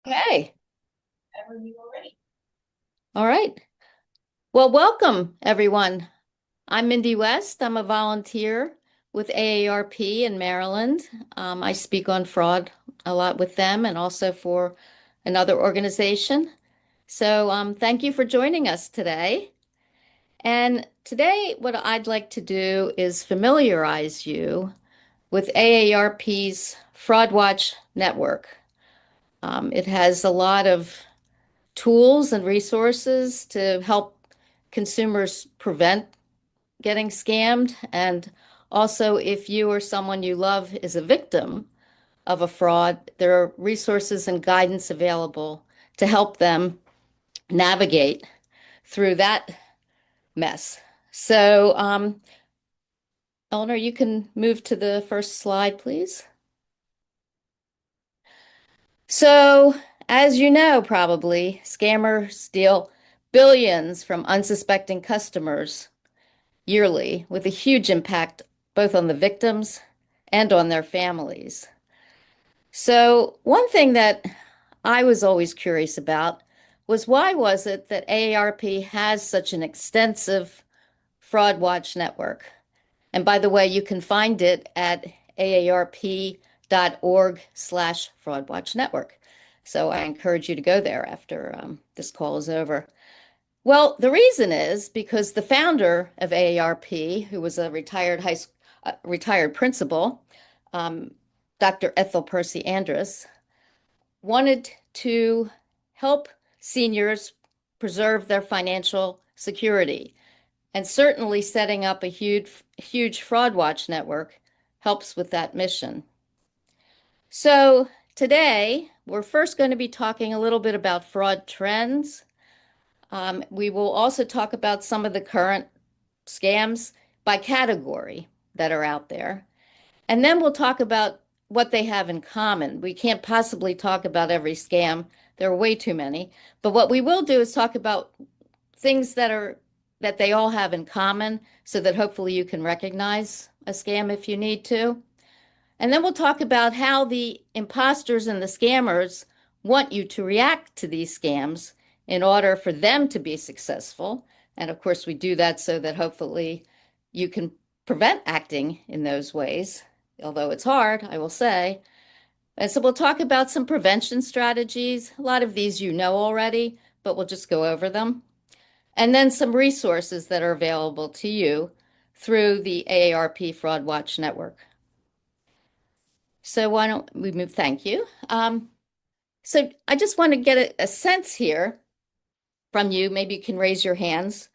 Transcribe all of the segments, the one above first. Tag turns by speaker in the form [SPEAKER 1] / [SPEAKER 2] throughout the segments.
[SPEAKER 1] Okay. All right. Well, welcome everyone. I'm Mindy West. I'm a volunteer with AARP in Maryland. I speak on fraud a lot with them and also for another organization. So thank you for joining us today. And today, what I'd like to do is familiarize you with AARP's Fraud Watch Network. It has a lot of tools and resources to help consumers prevent getting scammed. And also, if you or someone you love is a victim of a fraud, there are resources and guidance available to help them navigate through that mess. So, Eleanor, you can move to the first slide, please. So, as you know, probably, scammers steal billions from unsuspecting customers yearly, with a huge impact both on the victims and on their families. So, one thing that I was always curious about was why was it that AARP has such an extensive fraud watch network? And by the way, you can find it at aarp.org/fraud watch network. So I encourage you to go there after this call is over. Well, the reason is because the founder of AARP, who was a retired principal, um, Dr. Ethel Percy Andrus, wanted to help seniors preserve their financial security. And certainly setting up a huge fraud watch network helps with that mission. So today, we're first going to be talking a little bit about fraud trends. We will also talk about some of the current scams by category that are out there. And then we'll talk about what they have in common. We can't possibly talk about every scam. There are way too many. But what we will do is talk about things that they all have in common so that hopefully you can recognize a scam if you need to. And then we'll talk about how the imposters and the scammers want you to react to these scams in order for them to be successful. And of course, we do that so that hopefully you can prevent acting in those ways, although it's hard, I will say. And so we'll talk about some prevention strategies. A lot of these you know already, but we'll just go over them. And then some resources that are available to you through the AARP Fraud Watch Network. So why don't we move? Thank you. So I just want to get a sense here from you. Maybe you can raise your hands.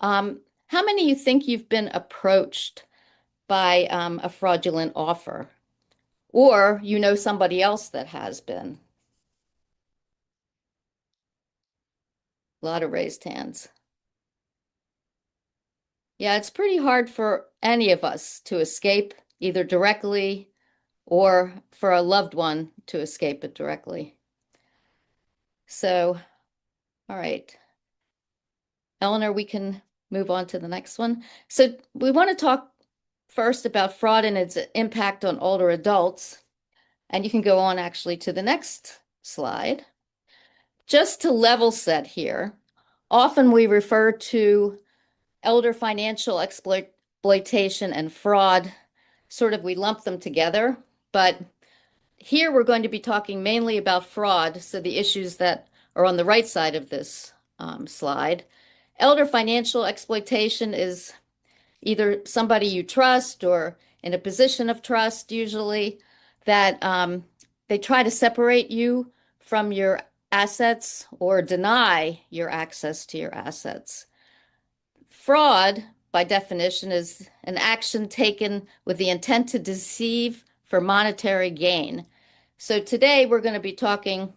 [SPEAKER 1] How many you think you've been approached by a fraudulent offer, or you know somebody else that has been? A lot of raised hands. Yeah, it's pretty hard for any of us to escape either directly or for a loved one to escape it directly. So, all right. Eleanor, we can move on to the next one. So we want to talk first about fraud and its impact on older adults. And you can go on actually to the next slide. Just to level set here, often we refer to elder financial exploitation and fraud, sort of we lump them together, but here we're going to be talking mainly about fraud, so the issues that are on the right side of this slide. Elder financial exploitation is either somebody you trust or in a position of trust, usually, that they try to separate you from your assets or deny your access to your assets. Fraud, by definition, is an action taken with the intent to deceive for monetary gain. So today we're going to be talking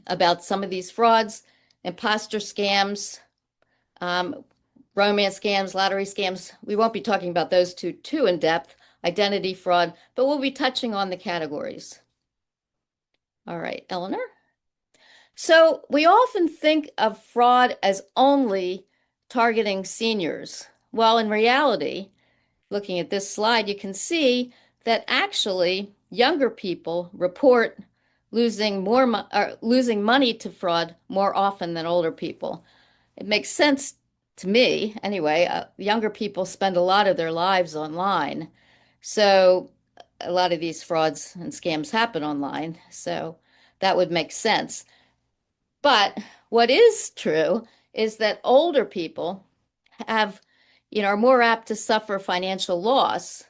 [SPEAKER 1] about some of these frauds, imposter scams, um, romance scams, lottery scams. We won't be talking about those two too in depth, identity fraud, but we'll be touching on the categories. All right, Eleanor. So we often think of fraud as only targeting seniors. While in reality, looking at this slide, you can see that actually younger people report losing money to fraud more often than older people. It makes sense to me anyway. Younger people spend a lot of their lives online. So a lot of these frauds and scams happen online. So that would make sense. But what is true is that older people have, are more apt to suffer financial loss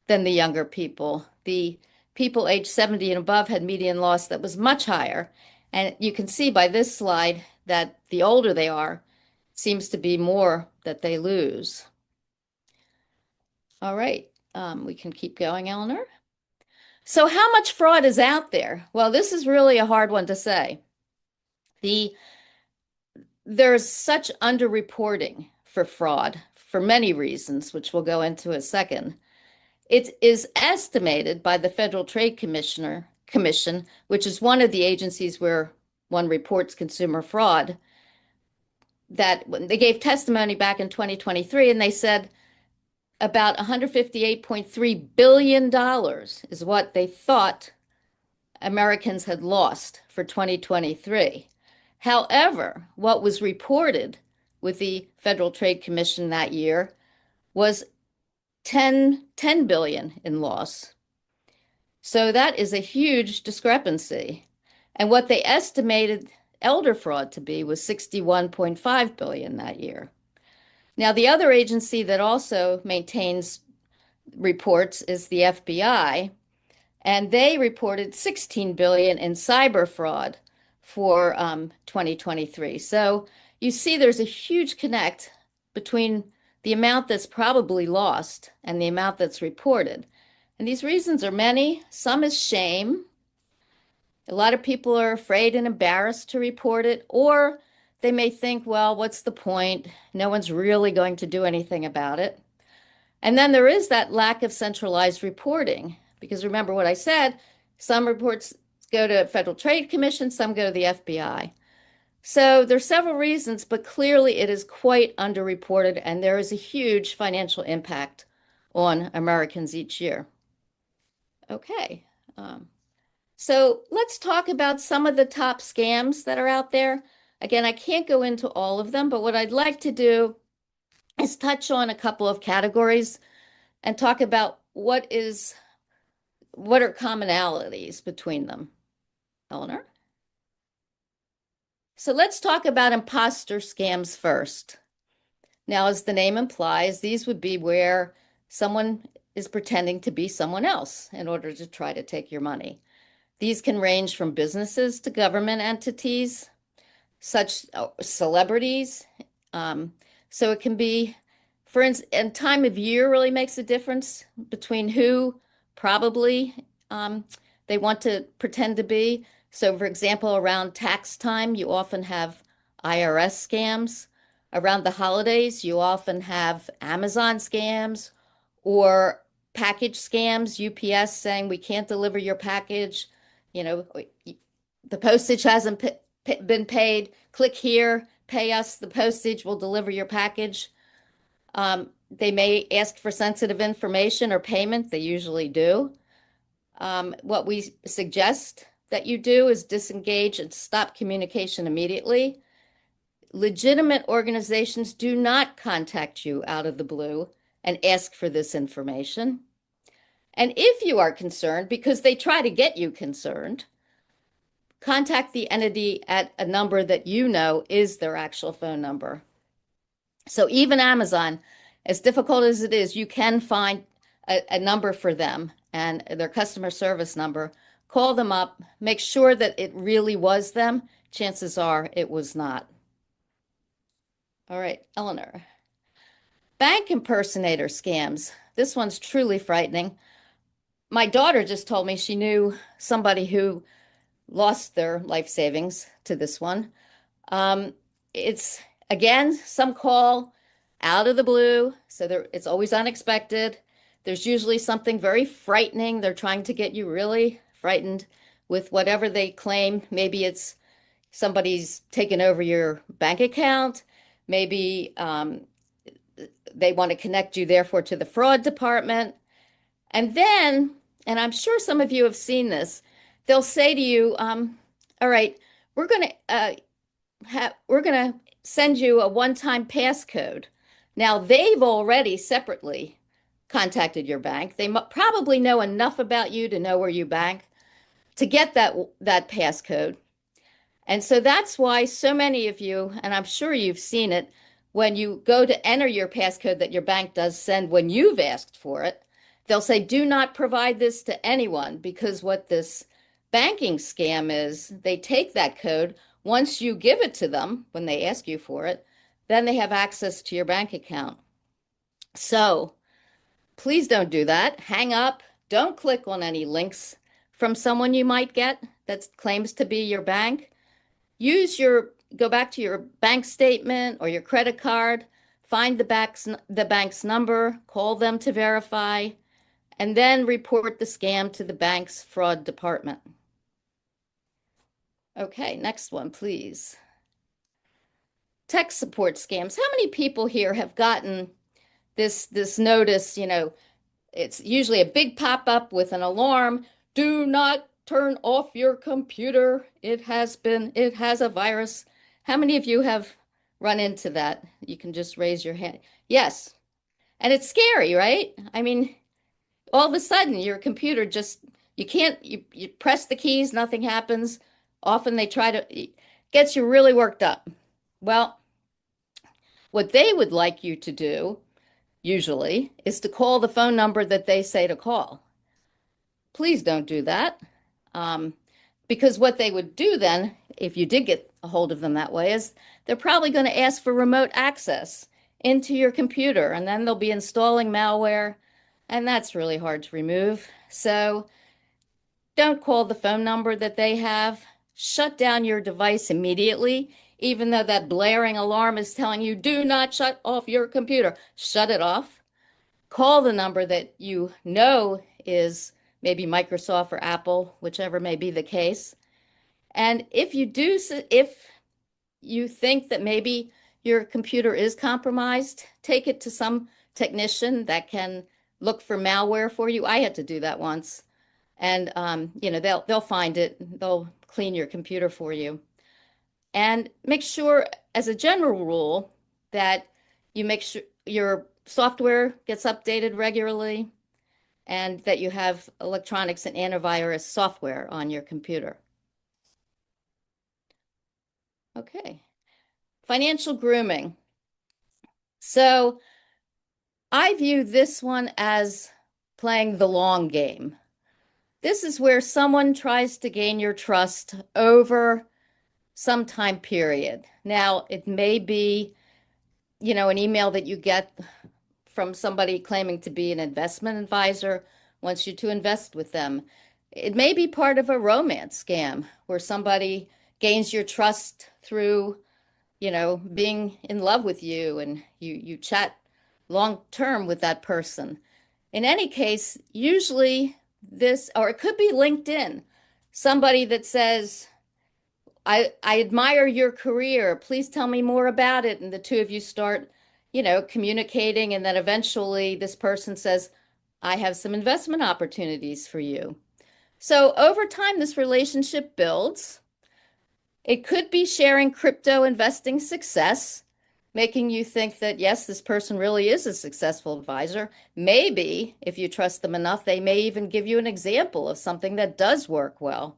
[SPEAKER 1] than the younger people. The people aged 70 and above had median loss that was much higher. And you can see by this slide that the older they are, seems to be more that they lose. All right, we can keep going, Eleanor. So how much fraud is out there? Well, this is really a hard one to say. There's such underreporting for fraud for many reasons, which we'll go into in a second. It is estimated by the Federal Trade Commission, which is one of the agencies where one reports consumer fraud, that they gave testimony back in 2023 and they said about $158.3 billion is what they thought Americans had lost for 2023. However, what was reported with the Federal Trade Commission that year was 10 billion in loss. So that is a huge discrepancy. And what they estimated elder fraud to be was 61.5 billion that year. Now, the other agency that also maintains reports is the FBI, and they reported 16 billion in cyber fraud for 2023. So you see there's a huge connect between the amount that's probably lost and the amount that's reported. And these reasons are many. Some is shame. A lot of people are afraid and embarrassed to report it, or they may think, well, what's the point? No one's really going to do anything about it. And then there is that lack of centralized reporting, because remember what I said, some reports go to Federal Trade Commission, some go to the FBI. So there's several reasons, but clearly it is quite underreported, and there is a huge financial impact on Americans each year. Okay. So let's talk about some of the top scams that are out there. Again, I can't go into all of them, but what I'd like to do is touch on a couple of categories and talk about what are commonalities between them. Eleanor? So let's talk about imposter scams first. Now, as the name implies, these would be where someone is pretending to be someone else in order to try to take your money. These can range from businesses to government entities, such celebrities. So it can be, for instance, and time of year really makes a difference between who probably they want to pretend to be. So, for example, around tax time, you often have IRS scams. Around the holidays, you often have Amazon scams or package scams, UPS saying we can't deliver your package. The postage hasn't been paid. Click here, pay us the postage, we'll deliver your package. They may ask for sensitive information or payment. They usually do. What we suggest that you do is disengage and stop communication immediately. Legitimate organizations do not contact you out of the blue and ask for this information. And if you are concerned, because they try to get you concerned, contact the entity at a number that you know is their actual phone number. So even Amazon, as difficult as it is, you can find a number for them and their customer service number. Call them up, make sure that it really was them. Chances are it was not. All right, Eleanor. Bank impersonator scams. This one's truly frightening. My daughter just told me she knew somebody who lost their life savings to this one. It's, again, some call out of the blue, so it's always unexpected. There's usually something very frightening. They're trying to get you really frightened with whatever they claim. Maybe it's somebody's taken over your bank account. Maybe they want to connect you, therefore, to the fraud department. And then, and I'm sure some of you have seen this, they'll say to you, all right, we're going to we're going to send you a one-time passcode. Now, they've already separately contacted your bank. They probably know enough about you to know where you bank to get that passcode. And so that's why so many of you, and I'm sure you've seen it, when you go to enter your passcode that your bank does send when you've asked for it, they'll say, do not provide this to anyone, because what this banking scam is, they take that code. Once you give it to them, when they ask you for it, then they have access to your bank account. So please don't do that. Hang up. Don't click on any links from someone you might get that claims to be your bank. Go back to your bank statement or your credit card, find the bank's number, call them to verify, and then report the scam to the bank's fraud department. Okay, next one, please. Tech support scams. How many people here have gotten this notice, it's usually a big pop-up with an alarm. Do not turn off your computer. It has a virus. How many of you have run into that? You can just raise your hand. Yes. And it's scary, right? I mean, all of a sudden your computer just, you press the keys, nothing happens. Often they try to, it gets you really worked up. Well, what they would like you to do usually is to call the phone number that they say to call. Please don't do that. Because what they would do then, if you did get a hold of them that way, is they're probably going to ask for remote access into your computer, and then they'll be installing malware, and that's really hard to remove. So don't call the phone number that they have. Shut down your device immediately, even though that blaring alarm is telling you, do not shut off your computer. Shut it off. Call the number that you know is maybe Microsoft or Apple, whichever may be the case. And if you think that maybe your computer is compromised, take it to some technician that can look for malware for you. I had to do that once. And they'll find it. They'll clean your computer for you. And make sure, as a general rule, that you make sure your software gets updated regularly and that you have electronics and antivirus software on your computer. Okay. Financial grooming. So I view this one as playing the long game. This is where someone tries to gain your trust over some time period. Now, it may be, an email that you get from somebody claiming to be an investment advisor, wants you to invest with them. It may be part of a romance scam where somebody gains your trust through, being in love with you, and you chat long term with that person. In any case, usually or it could be LinkedIn, somebody that says, I admire your career. Please tell me more about it. And the two of you start, communicating. And then eventually this person says, I have some investment opportunities for you. So over time, this relationship builds. It could be sharing crypto investing success, making you think that, yes, this person really is a successful advisor. Maybe if you trust them enough, they may even give you an example of something that does work well.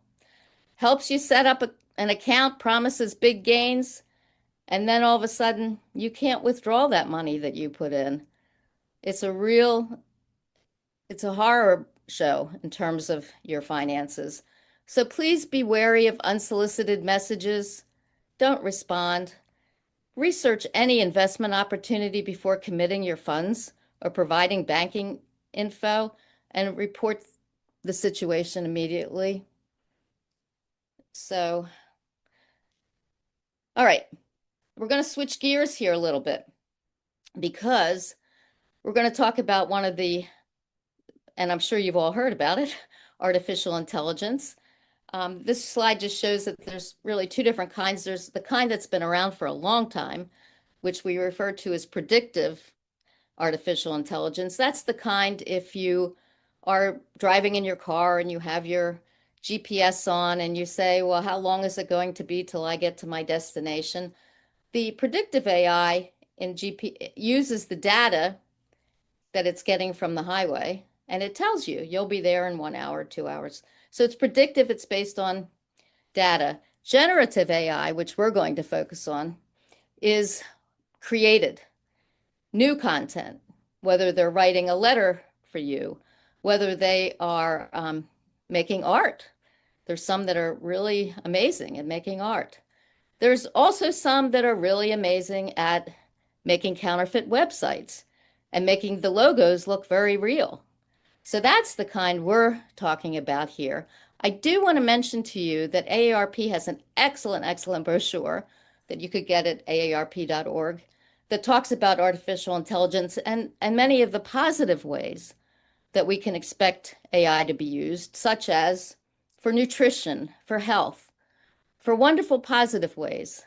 [SPEAKER 1] Helps you set up an account, promises big gains, and then all of a sudden you can't withdraw that money that you put in. It's a horror show in terms of your finances. So please be wary of unsolicited messages. Don't respond. Research any investment opportunity before committing your funds or providing banking info, and report the situation immediately. So, all right, we're going to switch gears here a little bit because we're going to talk about one of the, and I'm sure you've all heard about it, artificial intelligence. This slide just shows that there's really two different kinds. There's the kind that's been around for a long time, which we refer to as predictive artificial intelligence. That's the kind if you are driving in your car and you have your GPS on and you say, well, how long is it going to be till I get to my destination? The predictive AI in GP uses the data that it's getting from the highway, and it tells you you'll be there in 1 hour, 2 hours. So it's predictive, it's based on data. Generative AI, which we're going to focus on, is created new content, whether they're writing a letter for you, whether they are making art. There's some that are really amazing at making art. There's also some that are really amazing at making counterfeit websites and making the logos look very real. So that's the kind we're talking about here. I do want to mention to you that AARP has an excellent, excellent brochure that you could get at aarp.org that talks about artificial intelligence and many of the positive ways that we can expect AI to be used, such as for nutrition, for health, for wonderful positive ways.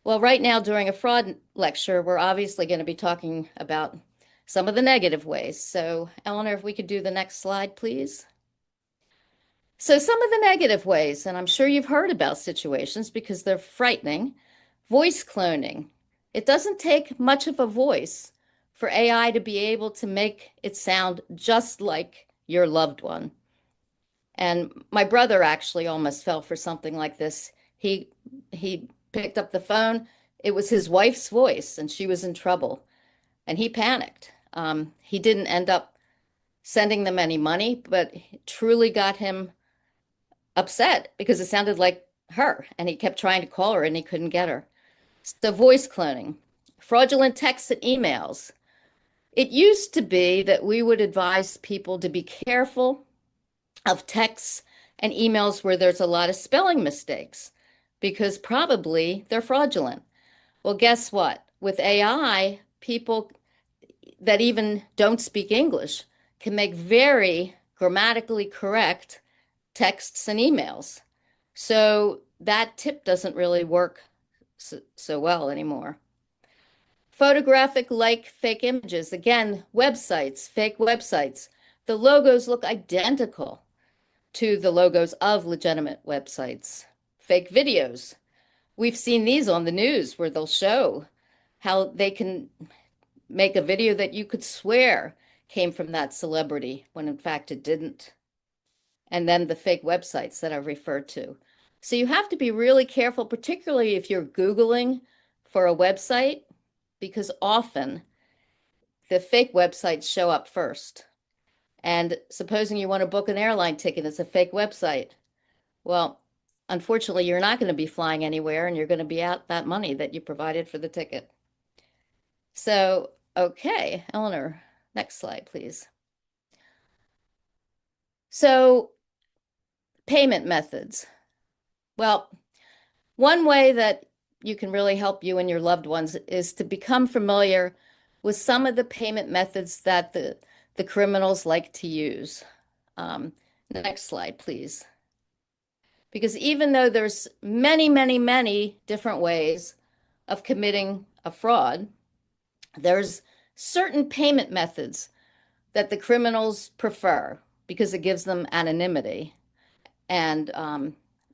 [SPEAKER 1] Well, right now during a fraud lecture, we're obviously going to be talking about some of the negative ways. So, Eleanor, if we could do the next slide, please. So, some of the negative ways, and I'm sure you've heard about situations because they're frightening. Voice cloning. It doesn't take much of a voice for AI to be able to make it sound just like your loved one. And my brother actually almost fell for something like this. He picked up the phone. It was his wife's voice, and she was in trouble, and he panicked. He didn't end up sending them any money, but it truly got him upset because it sounded like her, and he kept trying to call her and he couldn't get her. So voice cloning, fraudulent texts and emails. It used to be that we would advise people to be careful of texts and emails where there's a lot of spelling mistakes because probably they're fraudulent. Well, guess what? With AI, people that even don't speak English can make very grammatically correct texts and emails. So that tip doesn't really work so well anymore. Photographic like fake images. Again, websites, fake websites. The logos look identical to the logos of legitimate websites. Fake videos. We've seen these on the news where they'll show how they can make a video that you could swear came from that celebrity when in fact it didn't. And then the fake websites that I've referred to. So you have to be really careful, particularly if you're Googling for a website, because often the fake websites show up first. And supposing you want to book an airline ticket, it's a fake website. Well, unfortunately, you're not going to be flying anywhere and you're going to be out that money that you provided for the ticket. So, okay, Eleanor, next slide, please. So, payment methods. Well, one way that you can really help you and your loved ones is to become familiar with some of the payment methods that the criminals like to use. Next slide, please. Because even though there's many, many, many different ways of committing a fraud, there's certain payment methods that the criminals prefer because it gives them anonymity and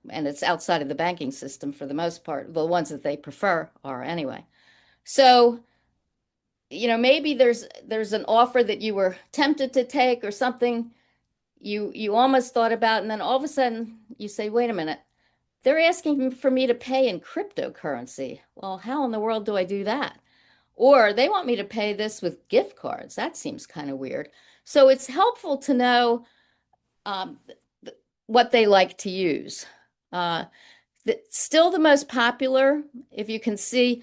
[SPEAKER 1] it's outside of the banking system for the most part. The ones that they prefer are anyway. So, you know, maybe there's an offer that you were tempted to take or something you almost thought about, and then all of a sudden you say, wait a minute, they're asking for me to pay in cryptocurrency. Well, how in the world do I do that? Or they want me to pay this with gift cards. That seems kind of weird. So it's helpful to know what they like to use. Still the most popular, if you can see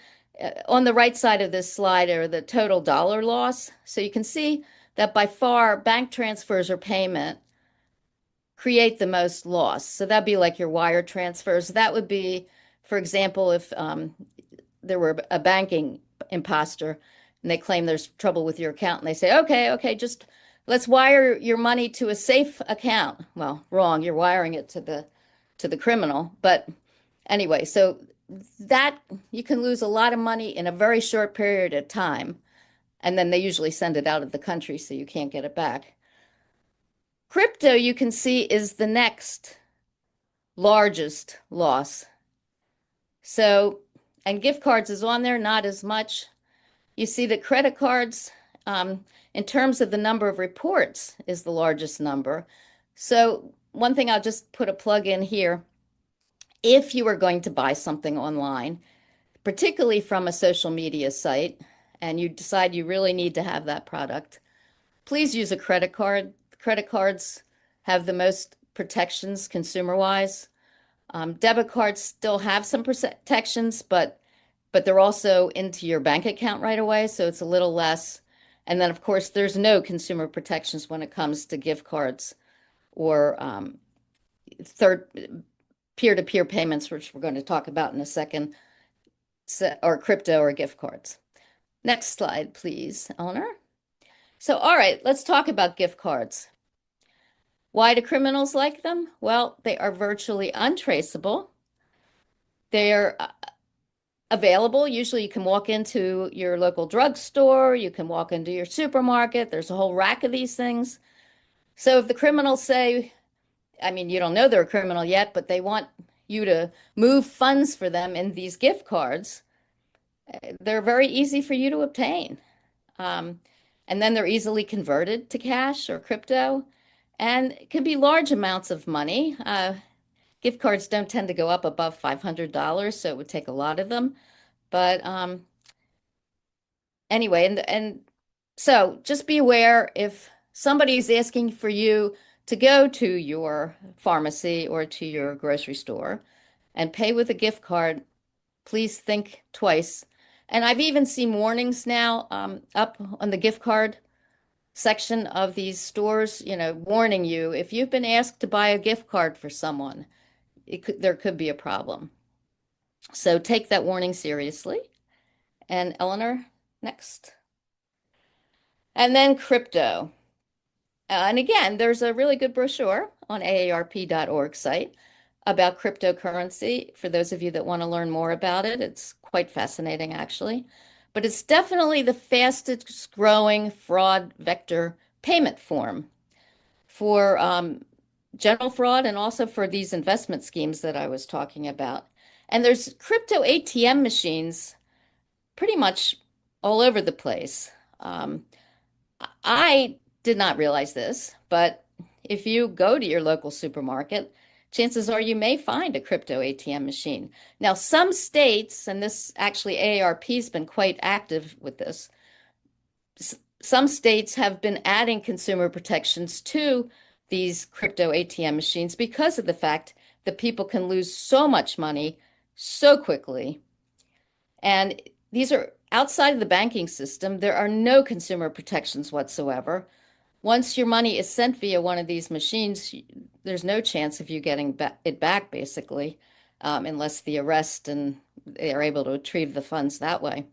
[SPEAKER 1] on the right side of this slide, are the total dollar loss. So you can see that by far bank transfers or payment create the most loss. So that'd be like your wire transfers. That would be, for example, if there were a banking imposter and they claim there's trouble with your account and they say, okay, just let's wire your money to a safe account. Well, wrong. You're wiring it to the criminal. But anyway, so that you can lose a lot of money in a very short period of time. And then they usually send it out of the country so you can't get it back. Crypto, you can see, is the next largest loss. So, and gift cards is on there, not as much. You see that credit cards, in terms of the number of reports, is the largest number. So, one thing I'll just put a plug in here. If you are going to buy something online, particularly from a social media site, and you decide you really need to have that product, please use a credit card. Credit cards have the most protections consumer-wise. Debit cards still have some protections, but they're also into your bank account right away, so it's a little less. And then, of course, there's no consumer protections when it comes to gift cards or third peer-to-peer payments, which we're going to talk about in a second, or crypto or gift cards. Next slide, please, Eleanor. So, all right, let's talk about gift cards. Why do criminals like them? Well, they are virtually untraceable. They're available. Usually you can walk into your local drugstore, you can walk into your supermarket. There's a whole rack of these things. So if the criminals say, I mean, you don't know they're a criminal yet, but they want you to move funds for them in these gift cards, they're very easy for you to obtain. And then they're easily converted to cash or crypto, and it can be large amounts of money. Gift cards don't tend to go up above $500, so it would take a lot of them. But anyway, and so just be aware if somebody's asking for you to go to your pharmacy or to your grocery store and pay with a gift card, please think twice. And I've even seen warnings now up on the gift card section of these stores, warning you if you've been asked to buy a gift card for someone, there could be a problem. So take that warning seriously. And Eleanor, next. And then crypto. And again, there's a really good brochure on aarp.org site about cryptocurrency. For those of you that want to learn more about it, it's quite fascinating, actually. But it's definitely the fastest growing fraud vector payment form for general fraud and also for these investment schemes that I was talking about. And there's crypto ATM machines pretty much all over the place. I did not realize this, but if you go to your local supermarket, chances are you may find a crypto ATM machine. Now, some states, and this actually AARP has been quite active with this, some states have been adding consumer protections to these crypto ATM machines because of the fact that people can lose so much money so quickly. And these are outside of the banking system. There are no consumer protections whatsoever. Once your money is sent via one of these machines, there's no chance of you getting it back, basically, unless the arrest and they are able to retrieve the funds that way.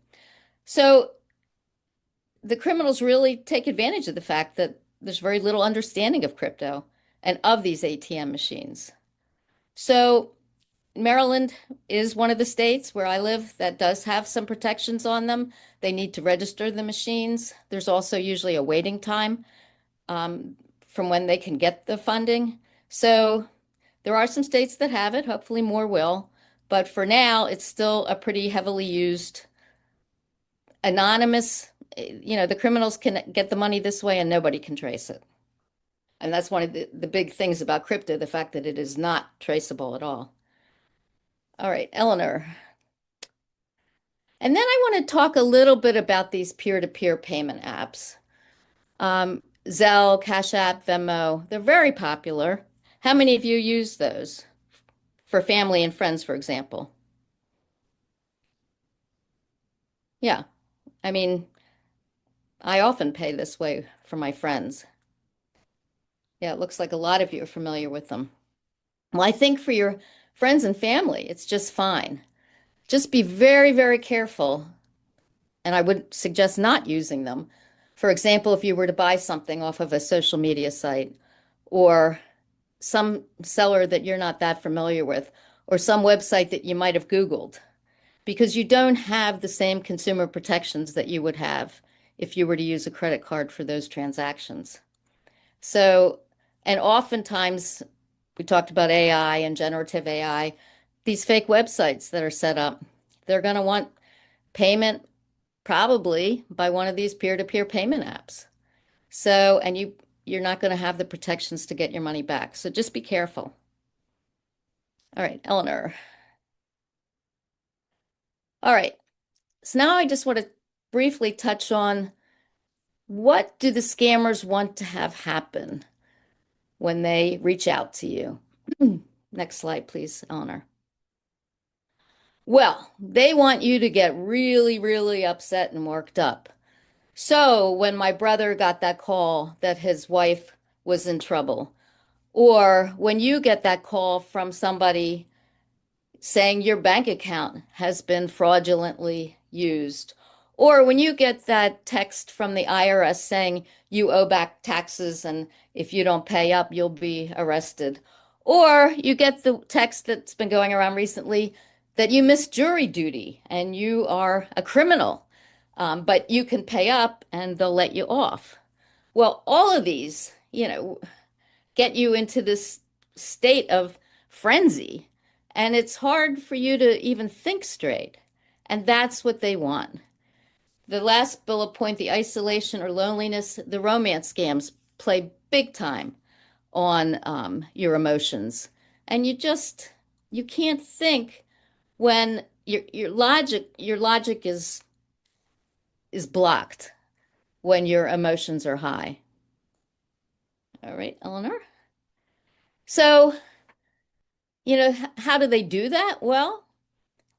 [SPEAKER 1] So the criminals really take advantage of the fact that there's very little understanding of crypto and of these ATM machines. So Maryland is one of the states where I live that does have some protections on them. They need to register the machines. There's also usually a waiting time from when they can get the funding. So there are some states that have it. Hopefully more will. But for now, it's still a pretty heavily used anonymous, the criminals can get the money this way and nobody can trace it. And that's one of the big things about crypto, the fact that it is not traceable at all. All right, Eleanor. And then I want to talk a little bit about these peer-to-peer payment apps. Zelle, Cash App, Venmo, they're very popular. How many of you use those for family and friends, for example? Yeah, I mean, I often pay this way for my friends. Yeah, it looks like a lot of you are familiar with them. Well, I think for your friends and family, it's just fine. Just be very, very careful. And I would suggest not using them. For example, if you were to buy something off of a social media site or some seller that you're not that familiar with, or some website that you might have Googled, because you don't have the same consumer protections that you would have if you were to use a credit card for those transactions. So And oftentimes, we talked about AI and generative AI, these fake websites that are set up, they're going to want payment probably by one of these peer-to-peer payment apps. So, and you're not going to have the protections to get your money back. So just be careful. All right, Eleanor. All right. So now I just want to briefly touch on what do the scammers want to have happen when they reach out to you? Next slide, please, Eleanor. Well, they want you to get really, really upset and worked up. So when my brother got that call that his wife was in trouble, or when you get that call from somebody saying your bank account has been fraudulently used, or when you get that text from the IRS saying you owe back taxes and if you don't pay up, you'll be arrested, or you get the text that's been going around recently that you missed jury duty and you are a criminal, but you can pay up and they'll let you off. Well, all of these, get you into this state of frenzy. And it's hard for you to even think straight. And that's what they want. The last bullet point, the isolation or loneliness, the romance scams play big time on your emotions. And you can't think when your logic is blocked when your emotions are high. All right, Eleanor. So, how do they do that? Well,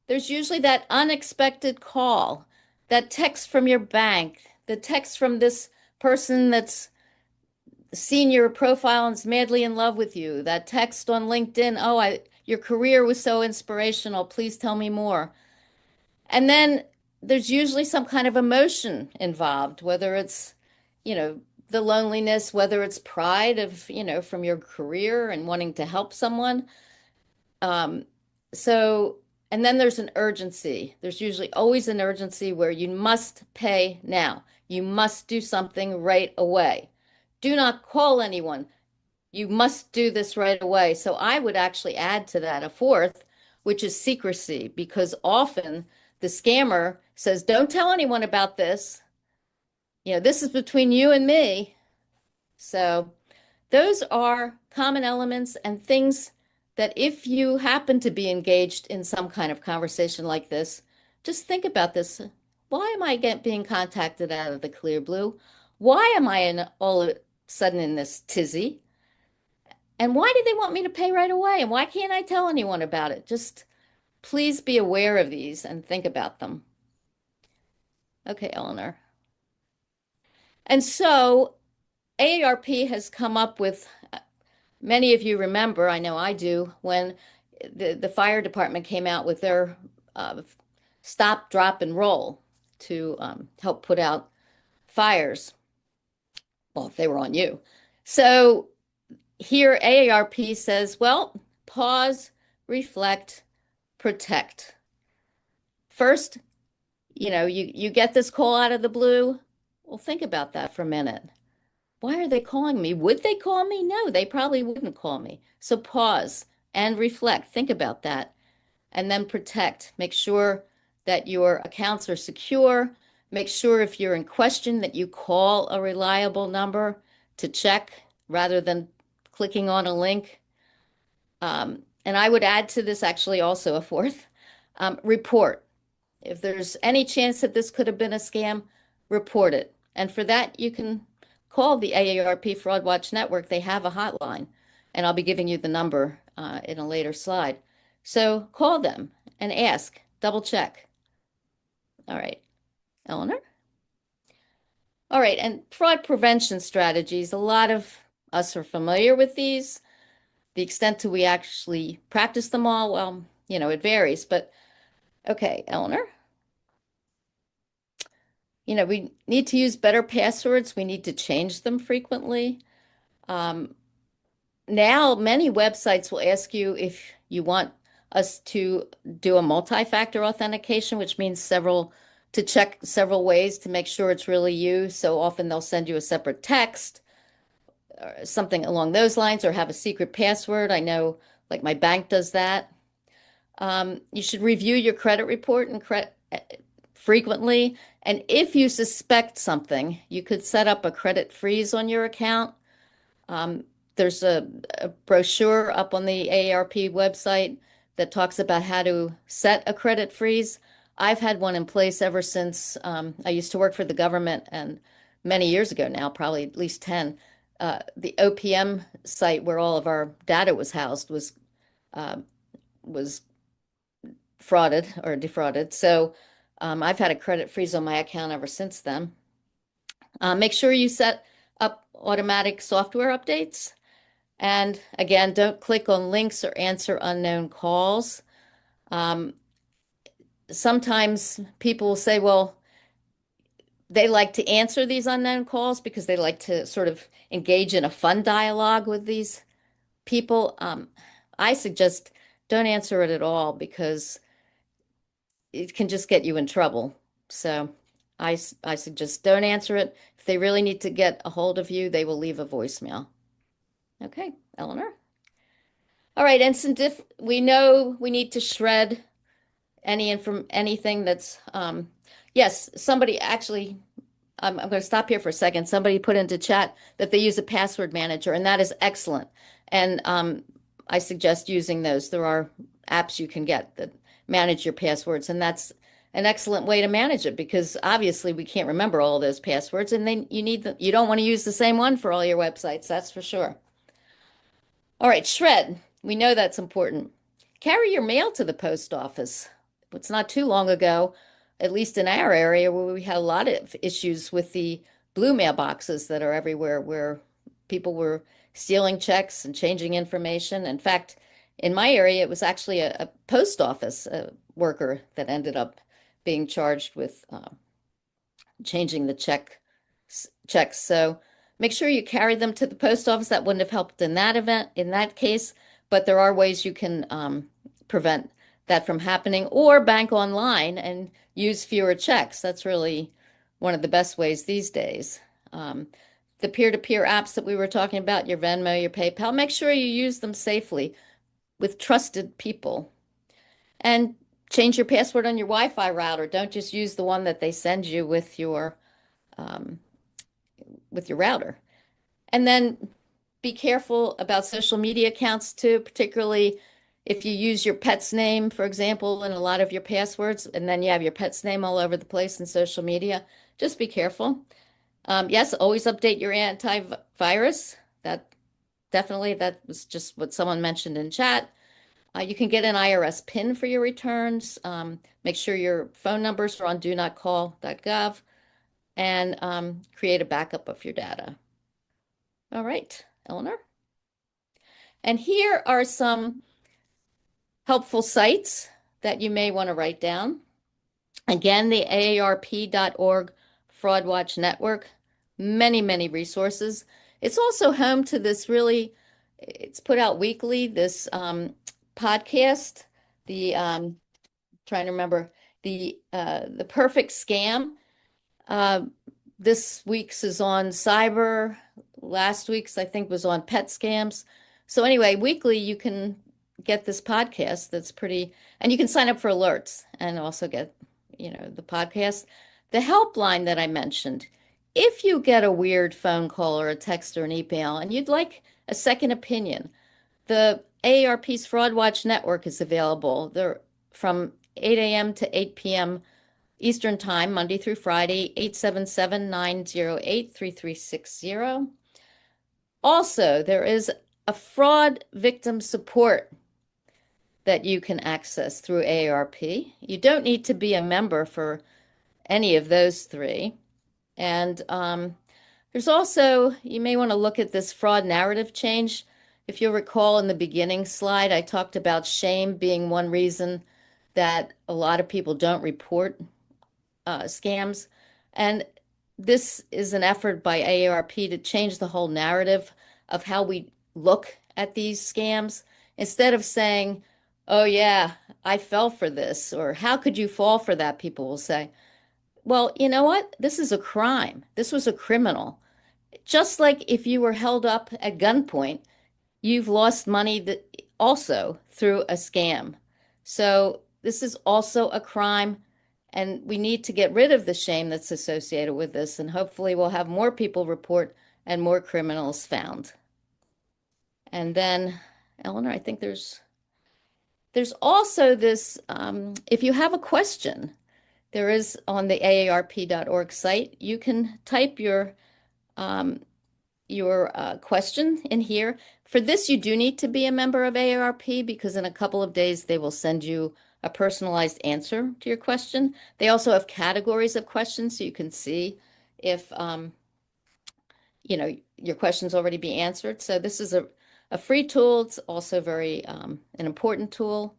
[SPEAKER 1] there's usually that unexpected call, that text from your bank, the text from this person that's seen your profile and is madly in love with you, that text on LinkedIn, oh, your career was so inspirational, please tell me more. And then there's usually some kind of emotion involved, whether it's, you know, the loneliness, whether it's pride of, from your career and wanting to help someone. Um, so, and then there's an urgency. There's usually always an urgency where you must pay now. You must do something right away. Do not call anyone. You must do this right away. So I would actually add to that a fourth, which is secrecy, because often the scammer says, don't tell anyone about this. This is between you and me. So those are common elements and things that if you happen to be engaged in some kind of conversation like this, just think about this. Why am I being contacted out of the clear blue? Why am I all of a sudden in this tizzy? And why do they want me to pay right away? And why can't I tell anyone about it? Just please be aware of these and think about them. Okay, Eleanor. And so AARP has come up with, many of you remember, I know I do, when the fire department came out with their stop, drop, and roll to help put out fires. Well, if they were on you. So here AARP says, well, pause, reflect, protect. First, you get this call out of the blue. Well, think about that for a minute. Why are they calling me? Would they call me? No, they probably wouldn't call me. So pause and reflect. Think about that. And then protect. Make sure that your accounts are secure. Make sure if you're in question that you call a reliable number to check rather than clicking on a link. And I would add to this actually also a fourth, report. If there's any chance that this could have been a scam, report it. And for that, you can call the AARP Fraud Watch Network. They have a hotline, and I'll be giving you the number in a later slide. So call them and ask, double check. All right, Eleanor? All right, and fraud prevention strategies. A lot of us are familiar with these. The extent to we actually practice them all, well, it varies. But okay, Eleanor? We need to use better passwords. We need to change them frequently. Now, many websites will ask you if you want us to do a multi-factor authentication, which means to check several ways to make sure it's really you. So often they'll send you a separate text or something along those lines, or have a secret password. I know, like my bank does that. You should review your credit report and frequently. And if you suspect something, you could set up a credit freeze on your account. Um, there's a brochure up on the AARP website that talks about how to set a credit freeze. I've had one in place ever since I used to work for the government, and many years ago now, probably at least 10, the OPM site where all of our data was housed uh, was frauded or defrauded. So I've had a credit freeze on my account ever since then. Make sure you set up automatic software updates. And again, don't click on links or answer unknown calls. Um, Sometimes people will say, well, they like to answer these unknown calls because they like to sort of engage in a fun dialogue with these people. I suggest don't answer it at all because it can just get you in trouble. So I suggest don't answer it. If they really need to get a hold of you, they will leave a voicemail. Okay, Eleanor. All right, Ensign Diff, we know we need to shred anything that's yes, somebody actually I'm going to stop here for a second. Somebody put into chat that they use a password manager, and that is excellent. And I suggest using those. There are apps you can get that manage your passwords, and that's an excellent way to manage it because obviously we can't remember all those passwords, and then you don't want to use the same one for all your websites, that's for sure. All right, shred. We know that's important. Carry your mail to the post office. It's not too long ago, at least in our area, where we had a lot of issues with the blue mailboxes that are everywhere, where people were stealing checks and changing information. In fact, in my area, it was actually a post office worker that ended up being charged with changing the checks. So make sure you carry them to the post office. That wouldn't have helped in that case, but there are ways you can prevent that from happening, or bank online and use fewer checks. That's really one of the best ways these days. The peer-to-peer apps that we were talking about, your Venmo, your PayPal, make sure you use them safely with trusted people. And change your password on your Wi-Fi router. Don't just use the one that they send you um, with your router. And then be careful about social media accounts too, particularly if you use your pet's name, for example, in a lot of your passwords, and then you have your pet's name all over the place in social media. Just be careful. Yes, always update your antivirus. That was just what someone mentioned in chat. You can get an IRS PIN for your returns. Make sure your phone numbers are on donotcall.gov and create a backup of your data. All right, Eleanor. And here are some helpful sites that you may want to write down. Again, the AARP.org Fraud Watch Network, many resources. It's also home to it's put out weekly, this podcast, trying to remember, the Perfect Scam. This week's is on cyber. Last week's, I think, was on pet scams. So anyway, weekly you can get this podcast that's pretty, and you can sign up for alerts and also get, the podcast. The helpline that I mentioned, if you get a weird phone call or a text or an email and you'd like a second opinion, the AARP's Fraud Watch Network is available. They're from 8 a.m. to 8 p.m. Eastern Time, Monday through Friday, 877-908-3360. Also, there is a fraud victim support that you can access through AARP. You don't need to be a member for any of those three. And there's also, you may want to look at this fraud narrative change. If you'll recall in the beginning slide, I talked about shame being one reason that a lot of people don't report scams. And this is an effort by AARP to change the whole narrative of how we look at these scams. Instead of saying, oh yeah, I fell for this, or how could you fall for that, people will say, well, you know what? This is a crime. This was a criminal. just like if you were held up at gunpoint, you've lost money that also through a scam. So this is also a crime, and we need to get rid of the shame that's associated with this, and hopefully we'll have more people report and more criminals found. And then, Eleanor, I think there's also this, if you have a question, there is on the aarp.org site, you can type um, your question in here. For this, you do need to be a member of AARP because in a couple of days they will send you a personalized answer to your question. They also have categories of questions so you can see if your question's already be answered. So this is a free tool. It's also very an important tool.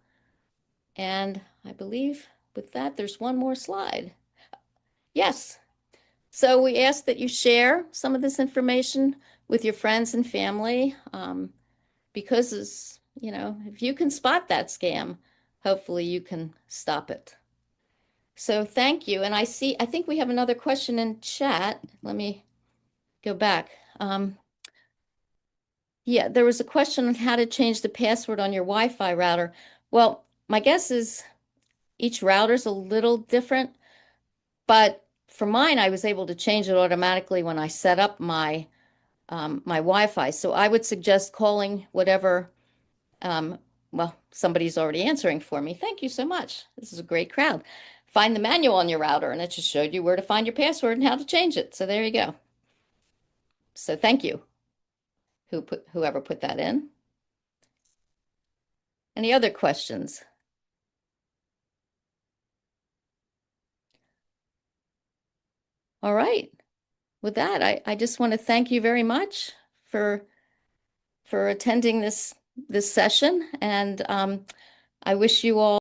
[SPEAKER 1] And I believe with that, there's one more slide. Yes. So we ask that you share some of this information with your friends and family, because if you can spot that scam, hopefully you can stop it. So thank you. And I think we have another question in chat. Let me go back. Yeah, there was a question on how to change the password on your Wi-Fi router. Well, my guess is each router's a little different, but for mine, I was able to change it automatically when I set up my Wi-Fi. So I would suggest calling whatever, well, somebody's already answering for me. Thank you so much. This is a great crowd. Find the manual on your router, and it just showed you where to find your password and how to change it. So there you go. So thank you, whoever put that in. Any other questions? All right. With that, I just want to thank you very much for attending this session, and I wish you all